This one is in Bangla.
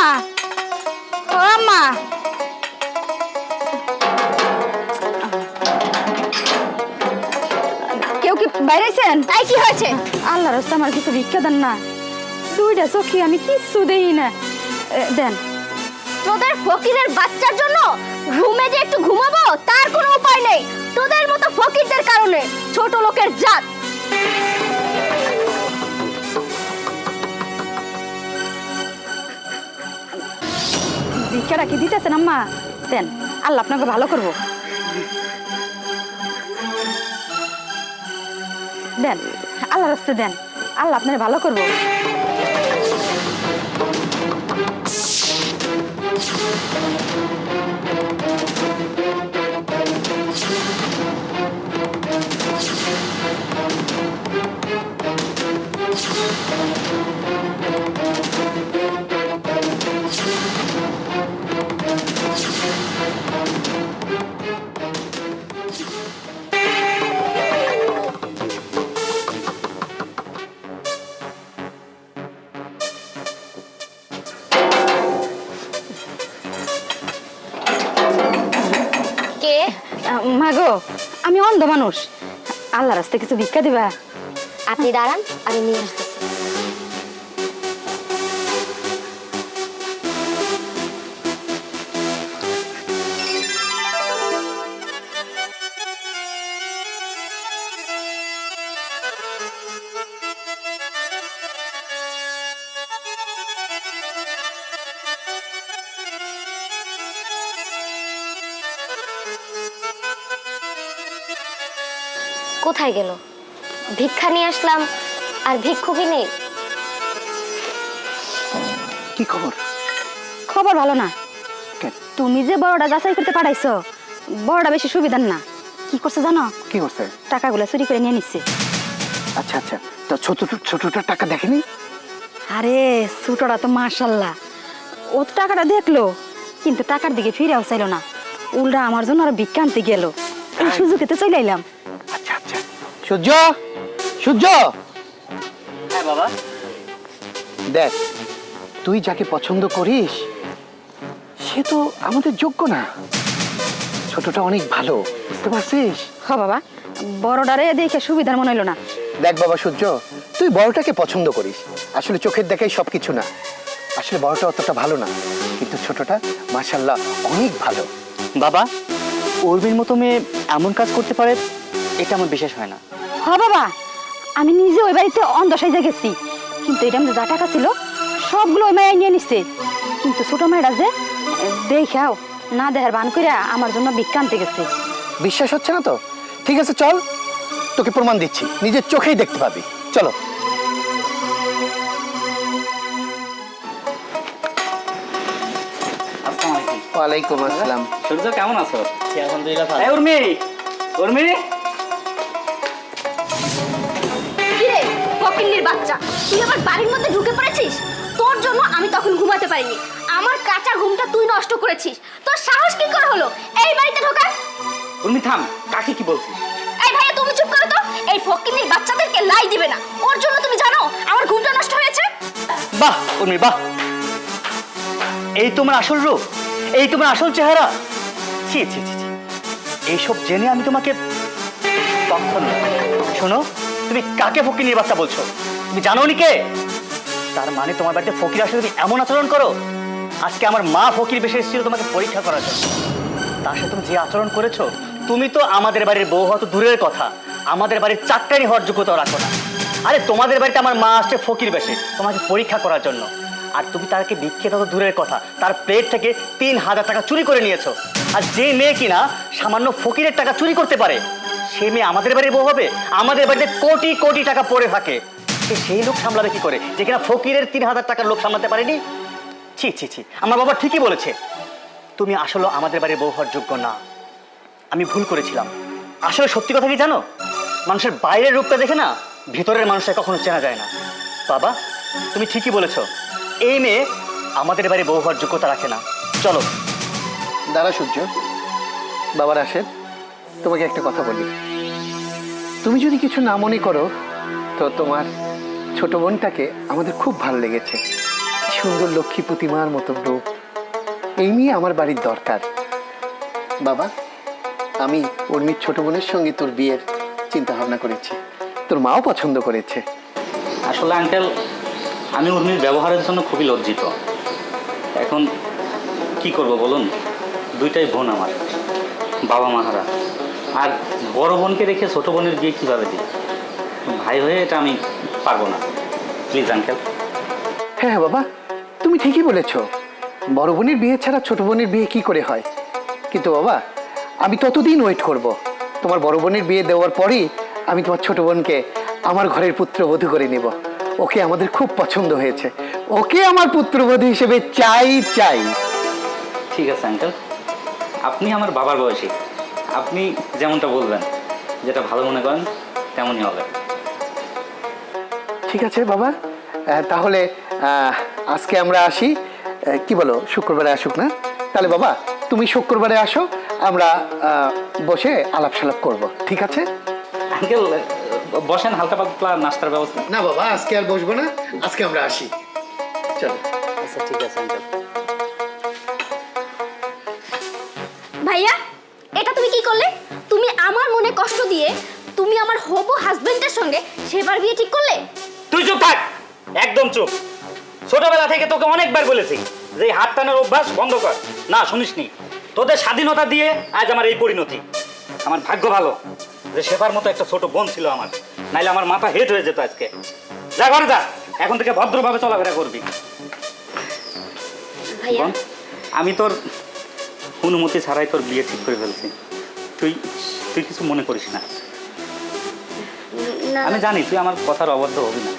আম্মা, ও আম্মা, কেউ কি বাইরেছেন? তাই কি হয়েছে? আল্লাহর রাস্তা আমার কিছু ভিক্ষা দেন না, দুইটা চোখে আমি কিচ্ছু দেই না, দেন। তোদের ফকিরের বাচ্চার জন্য রুমে যে একটু ঘুমাবো তার কোনো উপায় নেই, তোদের মতো ফকিরদের কারণে, ছোট লোকের জাত। ভিক্ষাটা কি দিতেছেন আম্মা? দেন, আল্লাহ আপনাকে ভালো করবো। দেন, আল্লাহ রাস্তে দেন, আল্লাহ আপনার ভালো করবো। কে? মাগো, আমি অন্ধ মানুষ, আল্লাহ রাস্তে কিছু ভিক্ষা দিবা? আপনি দাঁড়ান, আমি নিয়ে আসতেছি। কোথায় গেল? ভিক্ষা নিয়ে আসলাম আর ভিক্ষুকই নেই। কি খবর? খবর ভালো না। কেন? তুমি যে বড়টা যাচাই করতে পাঠাইছো, বড়টা বেশি সুবিধার না। কি করছে জানো? কি করছে? টাকাগুলো চুরি করে নিয়ে নিচ্ছে। আচ্ছা আচ্ছা, তো ছোটটার টাকা দেখেনি? আরে ছোটটা তো মাশাল্লাহ, ও তো টাকাটা দেখলো, কিন্তু টাকার দিকে ফিরেও চাইলো না, উল্টা আমার জন্য আরো ভিক্ষা আনতে গেল। এই সুযোগে তো চলে এলাম। আচ্ছা আচ্ছা, সূর্য, সূর্য। হ্যাঁ বাবা। দেখ, তুই যাকে পছন্দ করিস সে তো আমাদের যোগ্য না। ছোটটা অনেক ভালো, বুঝতে পারছিস? হ বাবা, বড়টারে দেখে সুবিধার মনে হইলো না। দেখ বাবা সূর্য, তুই বড়টাকে পছন্দ করিস, আসলে চোখের দেখাই সবকিছু না। আসলে বড়টা অতটা ভালো না, কিন্তু ছোটটা মাশাআল্লাহ অনেক ভালো। বাবা, উর্মির মতো মেয়ে এমন কাজ করতে পারে এটা আমার বিশ্বাস হয় না। হ বাবা, আমি নিজে ওই বাড়িতে অন্ধ সাইজা গেছি, কিন্তু এটা যা টাকা ছিল সবগুলো ওই মায়ের নিয়ে নিচ্ছে। কিন্তু ছোট মেয়েটা যে দেখাও না দেখার বান করে আমার জন্য ভিক্ষা আনতে গেছে। বিশ্বাস হচ্ছে না তো? ঠিক আছে চল, তোকে প্রমাণ দিচ্ছি, নিজের চোখেই দেখতে পাবি। চলো। আসসালামু আলাইকুম। ওয়ালাইকুম আসসালাম। সূর্য কেমন আছো? আলহামদুলিল্লাহ ভালো। এই উর্মি, উর্মি। কি রে ফকিন্নির বাচ্চা, তুই আমার বাড়ির মধ্যে ঢুকে পড়েছিস? তোর জন্য আমি তখন ঘুমাতে পারিনি, আমার কাঁচা ঘুমটা তুই নষ্ট করেছিস। তোর সাহস কি করে হলো এই বাড়িতে ঢোকার? উর্মি থাম, কাকে কি বলছিস? এই ভাইয়া তুমি চুপ করো তো, এই ফকিন্নির বাচ্চাদেরকে লাই দিবে না, ওর জন্য তুমি জানো আমার ঘুমটা নষ্ট হয়েছে। বাহ উর্মি বাহ, এই তোমার আসল রূপ, এই তোমার আসল চেহারা। ছি ছি ছি ছি, এইসব জেনে আমি তোমাকে কখনো। শোনো, তুমি কাকে ফকির বাচ্চা বলছো? তুমি জানো নি কে? তার মানে তোমার বাড়িতে ফকির আসলে তুমি এমন আচরণ করো? আজকে আমার মা ফকির বেশি এসেছিল তোমাকে পরীক্ষা করার জন্য, তার সাথে তুমি যে আচরণ করেছো, তুমি তো আমাদের বাড়ির বউ হয়তো দূরের কথা, আমাদের বাড়ির চাকরানি হওয়ার যোগ্যতাও রাখো না। আরে তোমাদের বাড়িতে আমার মা আসছে ফকির বেশে তোমাকে পরীক্ষা করার জন্য, আর তুমি তাকে বিক্ষেপ তো দূরের কথা, তার প্লেট থেকে 3000 টাকা চুরি করে নিয়েছো। আর যে মেয়ে কিনা সামান্য ফকিরের টাকা চুরি করতে পারে, সে মেয়ে আমাদের বাড়ির বউ হবে? আমাদের বাড়িতে কোটি কোটি টাকা পড়ে থাকে, সে সেই লোক সামলাবে কি করে যে কিনা ফকিরের 3000 টাকার লোক সামলাতে পারেনি? ছি ছি ছি, আমার বাবা ঠিকই বলেছে, তুমি আসলে আমাদের বাড়ির বউ হওয়ার যোগ্য না। আমি ভুল করেছিলাম। আসলে সত্যি কথা কি জানো, মানুষের বাইরের রূপটা দেখে না ভিতরের মানুষটা কখনো চেনা যায় না। বাবা তুমি ঠিকই বলেছো, এই মেয়ে আমাদের বাড়ি বউ হওয়ার যোগ্যতা রাখে না। চলো। দাঁড়া সূর্য, বাবার আসেন, তোমাকে একটা কথা বলি। তুমি যদি কিছু না মনে করো তো তোমার ছোট বোনটাকে আমাদের খুব ভালো লেগেছে। সুন্দর লক্ষ্মী প্রতিমার মতো রূপ, এই নিয়ে আমার বাড়ির দরকার। বাবা, আমি উর্মির ছোট বোনের সঙ্গে তোর বিয়ের চিন্তা ভাবনা করেছি, তোর মাও পছন্দ করেছে। আসলে আঙ্কেল, আমি উর্মির ব্যবহারের জন্য খুবই লজ্জিত। এখন কি করব বলুন, দুইটাই বোন আমার, বাবা মাহারা, আর বড় বোনকে রেখে ছোট বোনের বিয়ে কীভাবে দিই? ভাই হয়ে এটা আমি পারবো না, প্লিজ আঙ্কেল। হ্যাঁ বাবা, তুমি ঠিকই বলেছ, বড় বোনের বিয়ে ছাড়া ছোট বোনের বিয়ে কি করে হয়। কিন্তু বাবা, আমি ততদিন ওয়েট করব। তোমার বড় বোনের বিয়ে দেওয়ার পরেই আমি তোমার ছোট বোনকে আমার ঘরের পুত্রবধূ করে নেব। ওকে আমাদের খুব পছন্দ হয়েছে, ওকে আমার পুত্রবধূ হিসেবে চাই চাই। ঠিক আছে আঙ্কেল, আপনি আমার বাবার বয়সী, আপনি যেমনটা বলবেন, যেটা ভালো মনে করেন তেমনই হবে। ঠিক আছে বাবা, তাহলে আজকে আমরা আসি। কি বলো, শুক্রবারে আসুক না? তাহলে বাবা তুমি শুক্রবারে আসো, আমরা বসে আলাপ সালাপ করবো, ঠিক আছে? আঙ্কেল বসেন, হালকা পাতলা নাস্তার ব্যবস্থা। না বাবা, আজকে আর বসবো না, আজকে আমরা আসি, চলো। আচ্ছা ঠিক আছে আঙ্কেল। ভাইয়া, এটা তুমি কি করলে? তুমি আমার মনে কষ্ট দিয়ে তুমি আমার হবু হাজবেন্ডের সঙ্গে সেবার বিয়ে ঠিক করলে? তুই চুপ থাক, একদম চুপ। ছোটবেলা থেকে তোকে অনেকবার বলেছি যে এই হাত টানার অভ্যাস বন্ধ কর, না শুনিসনি। তোদের স্বাধীনতা দিয়ে আজ আমার এই পরিণতি। আমার ভাগ্য ভালো যে শেফার মতো একটা ছোট বোন ছিল আমার, নাইলে আমার মাথা হেট হয়ে যেত আজকে। যা ঘরে যা, এখন থেকে ভদ্রভাবে চলাফেরা করবি। ভাইয়া, বোন, আমি তোর অনুমতি ছাড়াই তোর বিয়ে ঠিক করে ফেলছি, তুই তুই কিছু মনে করিস না। না আমি জানি তুই আমার কথার অবাধ্য হবি না।